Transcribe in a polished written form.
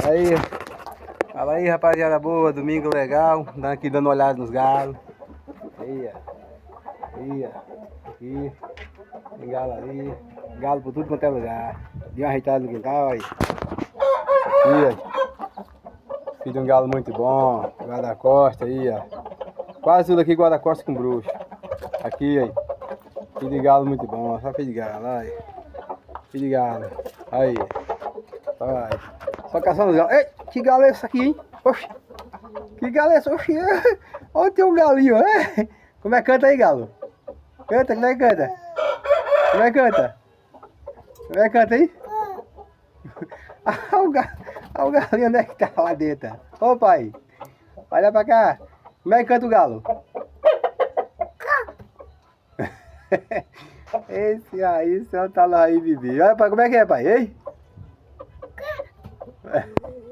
Aí, fala aí, rapaziada boa, domingo legal, dando uma olhada nos galos. Aí, ó. Aí, ó. Aqui. Tem galo ali. Galo por tudo quanto é lugar. Deu uma ajeitada no quintal, aí. Aqui, ó. Filho de um galo muito bom. Guarda-costa aí, ó. Quase tudo aqui guarda-costa com bruxo. Aqui, aí. Filho de galo muito bom. Só filho de galo, aí. Filho de galo. Aí. Vai. Só caçando os galos. Ei, que galo é esse aqui, hein? Oxi. Que galo é esse? Oxi. Olha, tem um galinho, é? Como é que canta aí, galo? Canta, como é que canta? Como é que canta? Como é que canta aí? O galinho, onde é que tá lá dentro? Ô pai, olha pra cá. Como é que canta o galo? Esse aí, seu tá lá aí, Bibi. Olha pra, como é que é, pai? Ei?